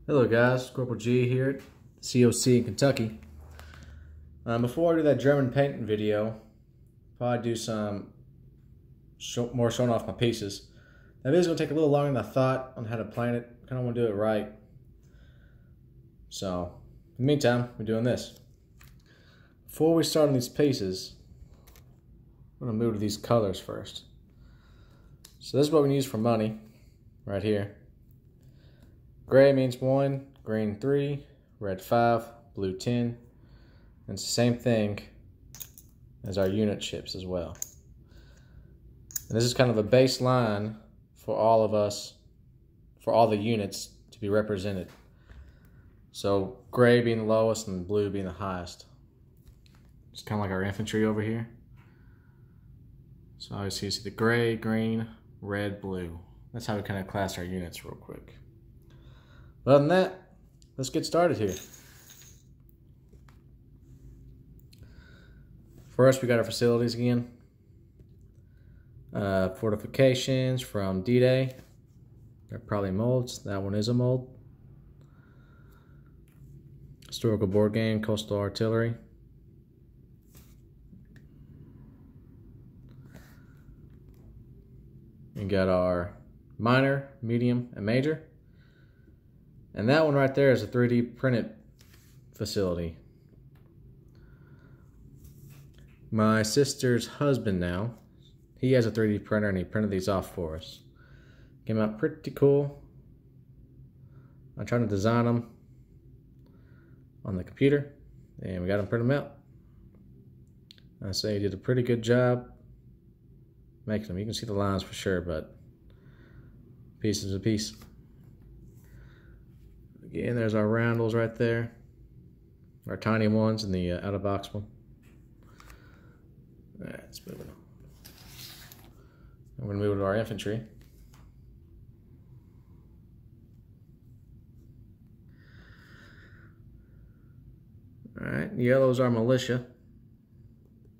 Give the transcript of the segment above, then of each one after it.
Hello guys, Corporal G here at COC in Kentucky. Before I do that German painting video, probably do some more showing off my pieces. That video is going to take a little longer than I thought on how to plan it. I kind of want to do it right. So, in the meantime, we're doing this. Before we start on these pieces, I'm going to move to these colors first. So this is what we use for money, right here. Gray means 1, green 3, red 5, blue 10. And it's the same thing as our unit ships as well. And this is kind of a baseline for all of us, for all the units to be represented. So gray being the lowest and blue being the highest. It's kind of like our infantry over here. So obviously you see the gray, green, red, blue. That's how we kind of class our units real quick. But other than that, let's get started here. First, we got our facilities again. Fortifications from D-Day. They're probably molds. That one is a mold. Historical board game, coastal artillery. We got our minor, medium, and major. And that one right there is a 3D printed facility. My sister's husband now, he has a 3D printer and he printed these off for us. Came out pretty cool. I tried to design them on the computer and we got them printed out. I say he did a pretty good job making them. You can see the lines for sure, but piece is a piece. Again, there's our roundels right there. Our tiny ones and the out-of-box one. Alright, let's move it on. We're going to move to our infantry. Alright, yellow is our militia.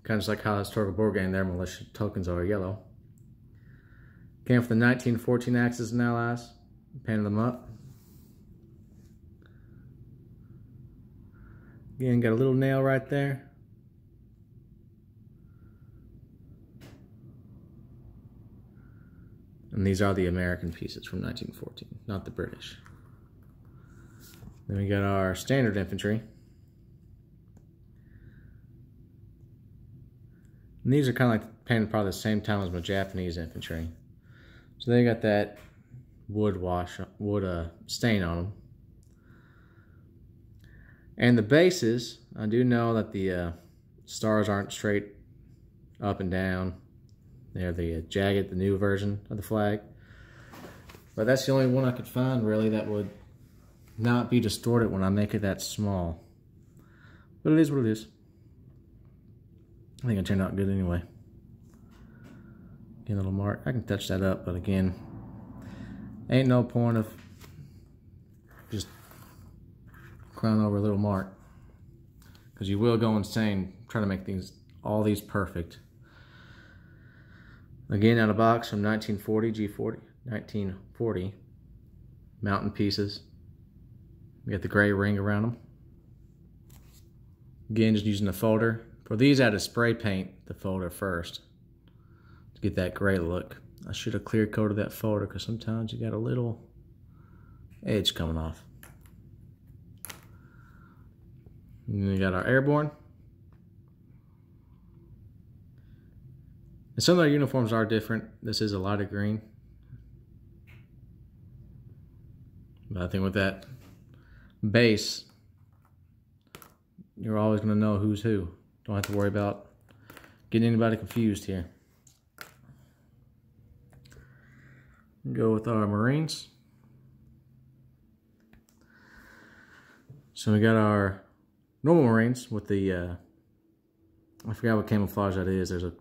Kind of just like how the historical board game there, militia tokens are yellow. Came from the 1914 Axis and Allies. Painted them up. Again, got a little nail right there. And these are the American pieces from 1914, not the British. Then we got our standard infantry. And these are kind of like painted probably the same time as my Japanese infantry. So they got that wood stain on them. And the bases, I do know that the stars aren't straight up and down. They're the jagged, the new version of the flag. But that's the only one I could find really that would not be distorted when I make it that small. But it is what it is. I think it turned out good anyway. Get a little mark. I can touch that up, but again, ain't no point of just crown over a little mark, because you will go insane trying to make all these perfect. Again, out of box from 1940 G40, 1940 mountain pieces. We got the gray ring around them. Again, just using the folder. For these, I had to spray paint the folder first to get that gray look. I should have clear coated that folder because sometimes you got a little edge coming off. And then we got our airborne. And some of our uniforms are different. This is a lighter green. But I think with that base, you're always going to know who's who. Don't have to worry about getting anybody confused here. Go with our Marines. So we got our normal Marines with the, I forgot what camouflage that is. There's a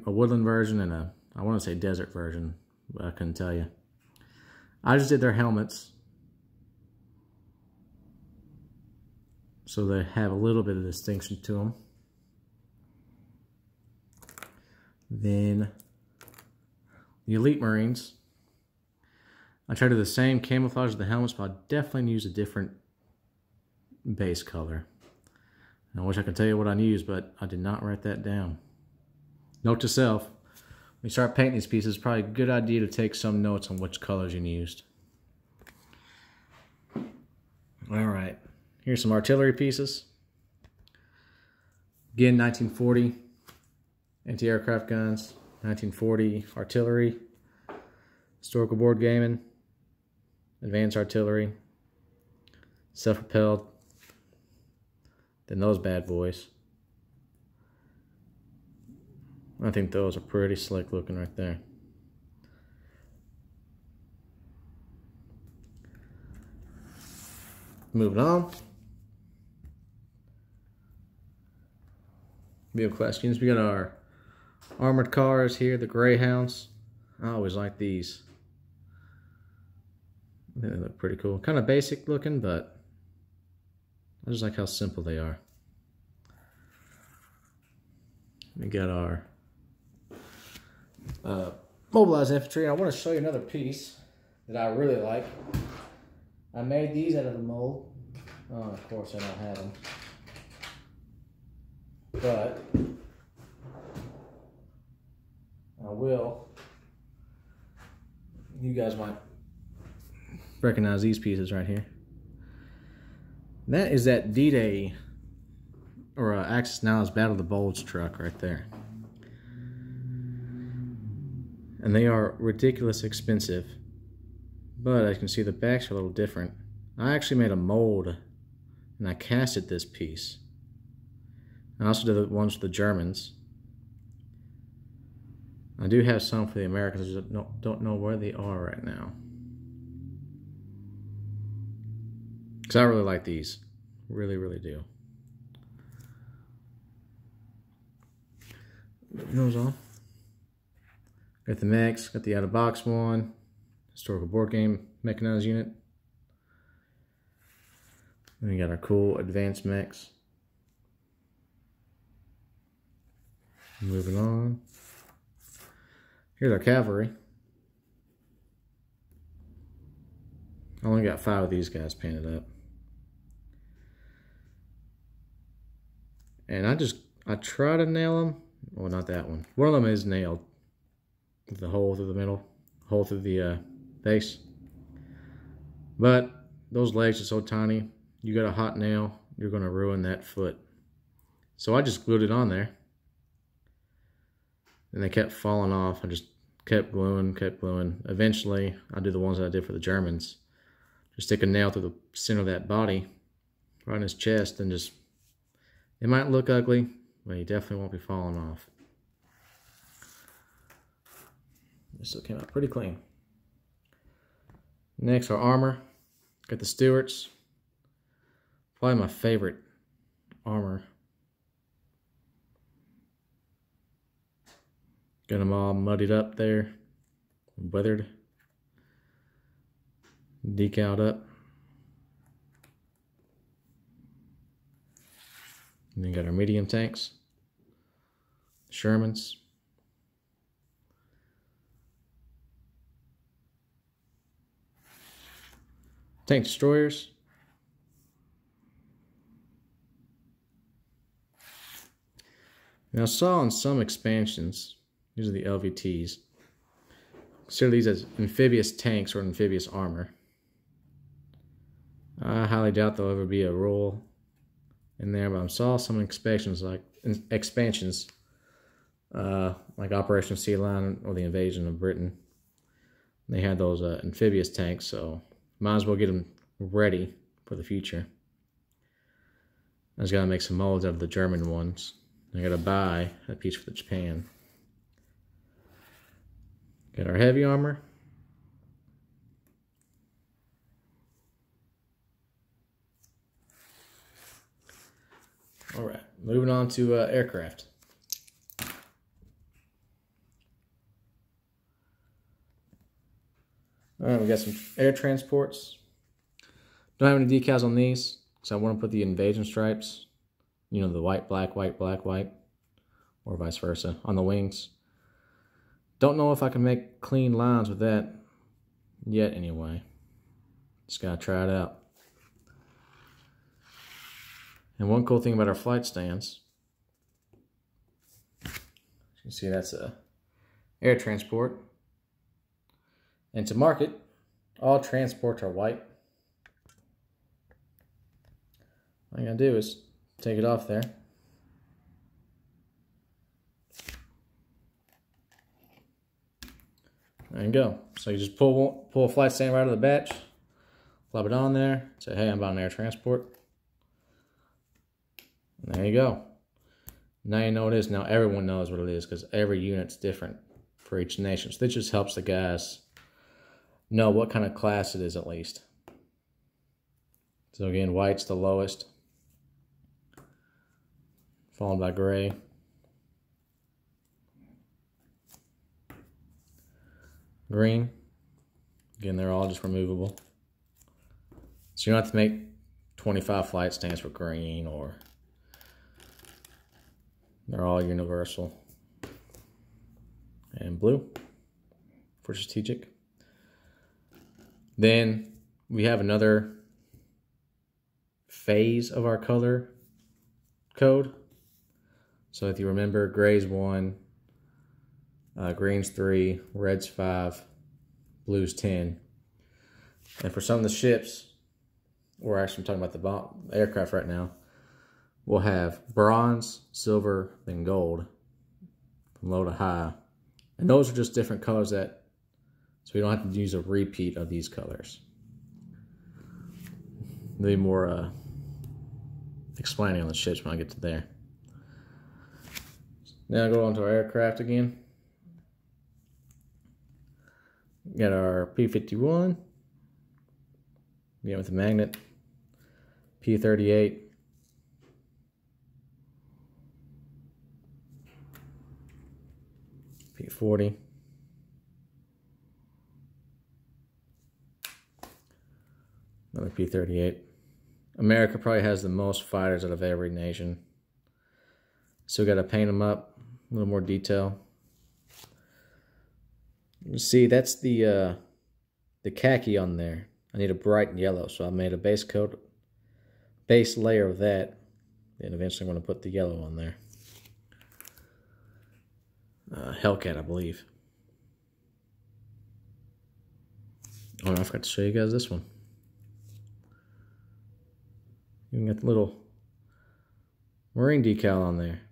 woodland version and I want to say desert version, but I couldn't tell you. I just did their helmets, so they have a little bit of distinction to them. Then the Elite Marines. I tried to do the same camouflage of the helmets, but I definitely use a different base color. I wish I could tell you what I used, but I did not write that down. Note to self, when you start painting these pieces, it's probably a good idea to take some notes on which colors you used. Alright, here's some artillery pieces. Again, 1940 anti-aircraft guns, 1940 artillery, historical board gaming, advanced artillery, self-propelled, then those bad boys. I think those are pretty slick looking right there. Moving on. Video questions. We got our armored cars here, the Greyhounds. I always like these. I think they look pretty cool. Kind of basic looking, but I just like how simple they are. We got our mobilized infantry. I want to show you another piece that I really like. I made these out of the mold. Oh, of course I don't have them. But I will. You guys might recognize these pieces right here. That is that D-Day or Axis Now's Battle of the Bulge truck right there. And they are ridiculously expensive. But as you can see, the backs are a little different. I actually made a mold and I casted this piece. I also did the ones for the Germans. I do have some for the Americans. I just don't know where they are right now. Because I really like these. Really, really do. Moving those on. Got the mechs, got the out-of-box one. Historical board game mechanized unit. Then we got our cool advanced mechs. Moving on. Here's our cavalry. I only got 5 of these guys painted up. And I try to nail them. Well, not that one. One of them is nailed. With the hole through the middle. Hole through the base. But those legs are so tiny. You got a hot nail, you're going to ruin that foot. So I just glued it on there. And they kept falling off. I just kept gluing, kept gluing. Eventually, I do the ones that I did for the Germans. Just stick a nail through the center of that body, right in his chest, and just, it might look ugly, but he definitely won't be falling off. This still came out pretty clean. Next, our armor. Got the Stuarts. Probably my favorite armor. Got them all muddied up there, weathered, decaled up. And then got our medium tanks, Shermans. Tank destroyers. Now I saw in some expansions, these are the LVTs. Consider these as amphibious tanks or amphibious armor. I highly doubt there'll ever be a rule in there, but I saw some expansions like Operation Sea Lion or the Invasion of Britain. They had those amphibious tanks, so might as well get them ready for the future. I just gotta make some molds out of the German ones. I gotta buy a piece for the Japan. Got our heavy armor. Alright, moving on to aircraft. Alright, we got some air transports. Don't have any decals on these, because I want to put the invasion stripes, you know, the white, black, white, black, white, or vice versa, on the wings. Don't know if I can make clean lines with that, Yet, anyway. Just gotta try it out. And one cool thing about our flight stands, you can see that's a air transport. And to market, all transports are white. All you gotta do is take it off there. There you go. So you just pull a flight stand right out of the batch, flop it on there, say, hey, I'm about an air transport. And there you go. Now you know what it is. Now everyone knows what it is because every unit's different for each nation. So this just helps the guys know what kind of class it is at least. So again, white's the lowest, followed by gray. Green. Again, they're all just removable. So you don't have to make 25 flight stands for green, or they're all universal. And blue for strategic. Then we have another phase of our color code. So if you remember, gray's 1, green's 3, red's 5, blue's 10. And for some of the ships, or actually I'm talking about the aircraft right now, we'll have bronze, silver, then gold, from low to high. And those are just different colors so we don't have to use a repeat of these colors. There'll be more explaining on the ships when I get to there. Now go on to our aircraft again. We got our P-51, again with the magnet, P-38, P-40, another P-38. America probably has the most fighters out of every nation. So we got to paint them up, a little more detail. You see, that's the khaki on there. I need a bright yellow, so I made a base layer of that. And eventually I'm going to put the yellow on there. Hellcat, I believe. Oh, I forgot to show you guys this one. You got the little Marine decal on there.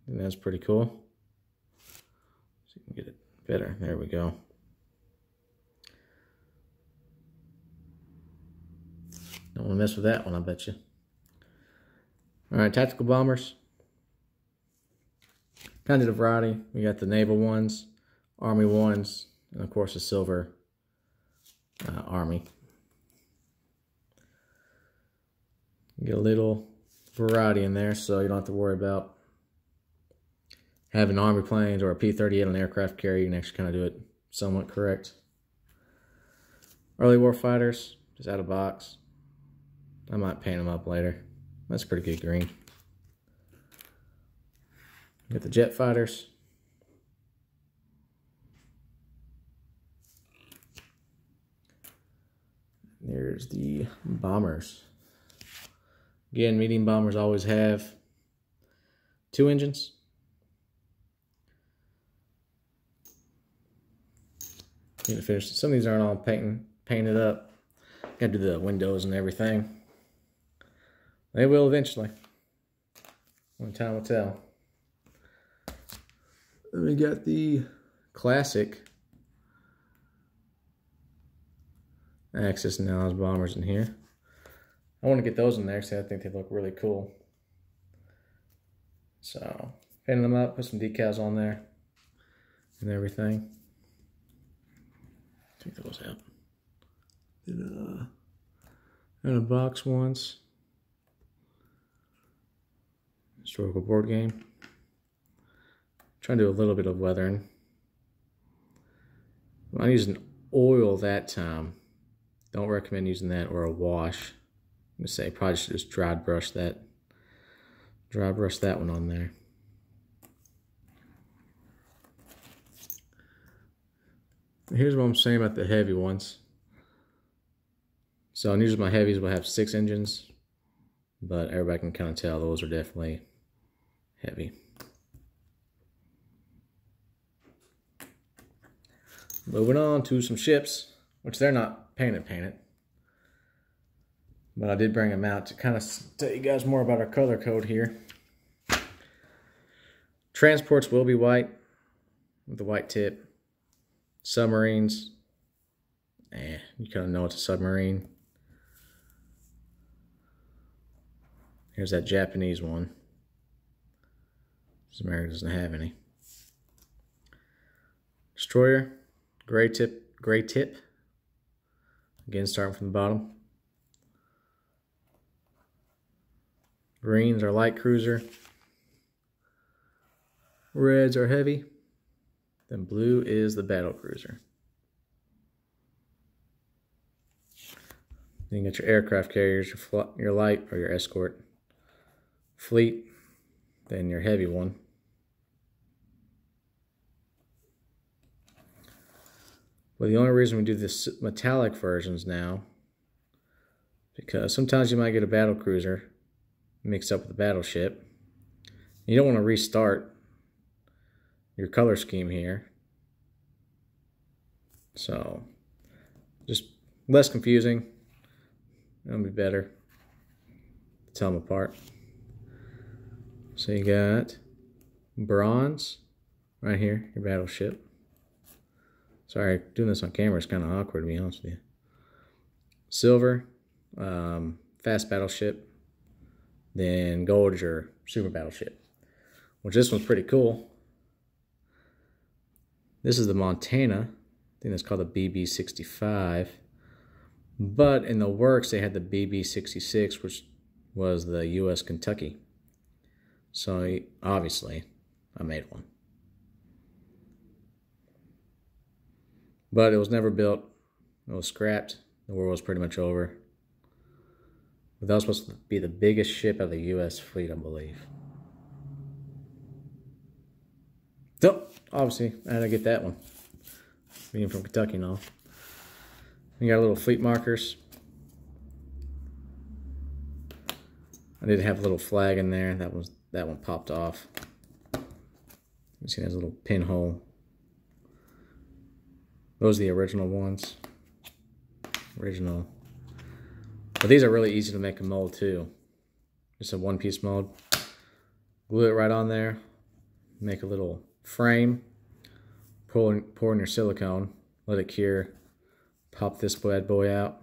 And that's pretty cool. So you can get it better. There we go. Don't want to mess with that one, I bet you. Alright, tactical bombers. Kind of a variety. We got the naval ones, army ones, and of course the silver army. Get a little variety in there so you don't have to worry about having army planes or a P-38 on an aircraft carrier. You can actually kind of do it somewhat correct. Early war fighters, just out of box. I might paint them up later. That's pretty good green. Got the jet fighters. There's the bombers. Again, medium bombers always have 2 engines. Need to finish. Some of these aren't all painted up. Got to do the windows and everything. They will eventually. When time will tell. Then we got the classic Axis and Allies bombers in here. I want to get those in there because I think they look really cool. So, painting them up, put some decals on there and everything. Take those out. Did a box once. Historical board game. Trying to do a little bit of weathering. I used an oil that time. Don't recommend using that or a wash. I'm gonna say probably should just dry brush that one on there. Here's what I'm saying about the heavy ones. So usually my heavies will have 6 engines, but everybody can kind of tell those are definitely heavy. Moving on to some ships, which they're not painted. But I did bring them out to kind of tell you guys more about our color code here. Transports will be white with the white tip. Submarines, you kind of know it's a submarine. Here's that Japanese one. This America doesn't have any. Destroyer, gray tip. Again, starting from the bottom. Greens are light cruiser. Reds are heavy. Then blue is the battle cruiser. Then you got your aircraft carriers, your light or your escort. Fleet, then your heavy one. Well, the only reason we do this metallic versions now, because sometimes you might get a battle cruiser mixed up with a battleship. You don't want to restart your color scheme here. So, just less confusing. It'll be better to tell them apart. So you got bronze right here, your battleship. Sorry, doing this on camera is kind of awkward, to be honest with you. Silver, fast battleship. Then gold is your super battleship, which this one's pretty cool. This is the Montana. I think that's called the BB-65. But in the works, they had the BB-66, which was the U.S. Kentucky. So obviously, I made one. But it was never built. It was scrapped. The war was pretty much over. But that was supposed to be the biggest ship of the U.S. fleet, I believe. So, obviously, I had to get that one. Being from Kentucky and all. You got little fleet markers. I did have a little flag in there. That one popped off. You see, there's a little pinhole. Those are the original ones. Original. But these are really easy to make a mold too. Just a one-piece mold. Glue it right on there. Make a little frame. Pour in your silicone. Let it cure. Pop this bad boy out.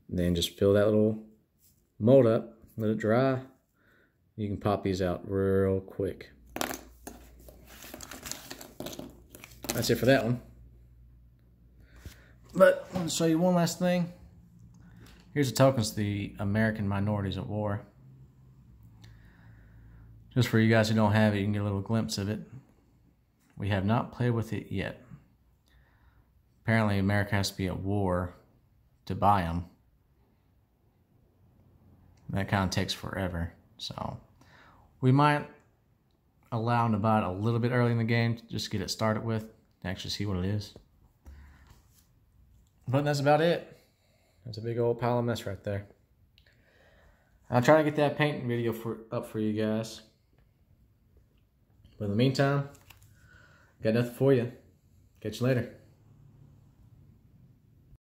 Then just fill that little mold up. Let it dry. You can pop these out real quick. That's it for that one. But I want to show you one last thing. Here's the tokens to the American minorities at war. Just for you guys who don't have it, you can get a little glimpse of it. We have not played with it yet. Apparently America has to be at war to buy them. That kind of takes forever. So we might allow them to buy it a little bit early in the game, just to get it started with, to actually see what it is. But that's about it. That's a big old pile of mess right there. I'll try to get that painting video up for you guys. But in the meantime, got nothing for you. Catch you later.